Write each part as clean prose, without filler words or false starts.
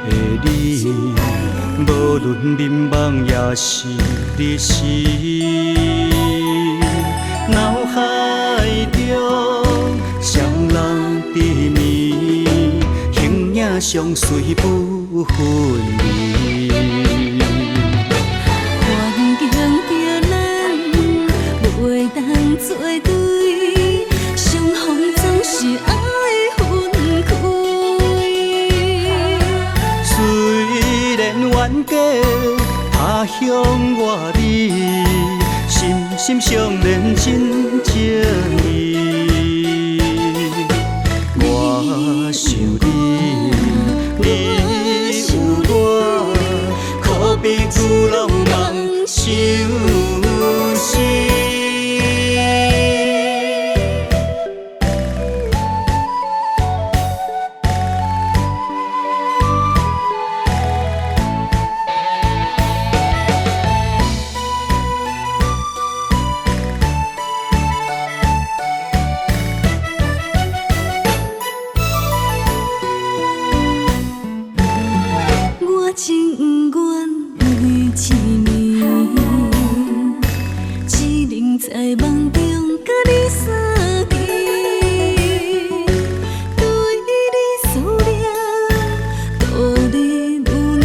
的你，无论迷茫也是日时，脑海中双人缠绵，形影相随不分离。环境着咱袂当做对，相逢总是爱分开。虽然冤家他乡外里，心心相连真情义。我想你，你有我，可比旧浪漫相思。情愿为一年，只能在梦中甲你相见。对你思念度日如年，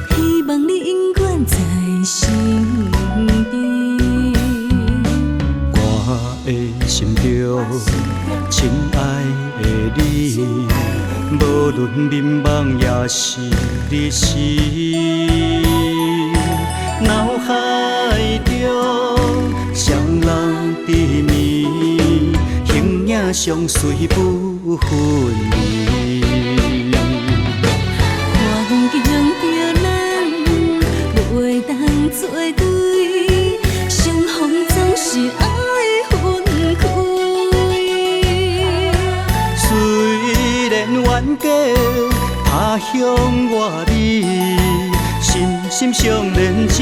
希望你永远在身边。我的心中，亲爱的你。无论迷茫也是日时，脑海中双人缠绵，形影相随不分离。环境着咱袂当做对，相逢总是爱分开。冤家他乡外里，心心相连真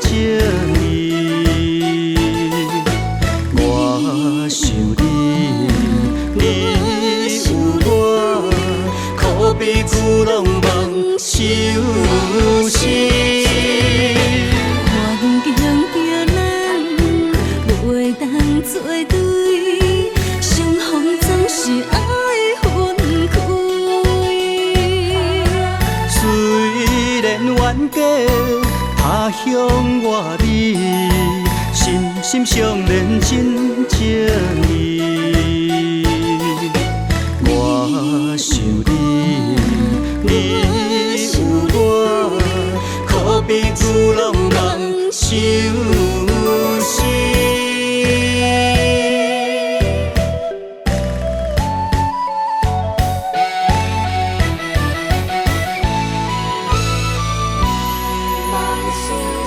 情义。我想你，你有我，可比旧浪漫相思。环境着咱袂当做对，相逢总是爱。冤家他乡外里，心心相连真情义。我想你，你有我，可比旧浪漫相思。是。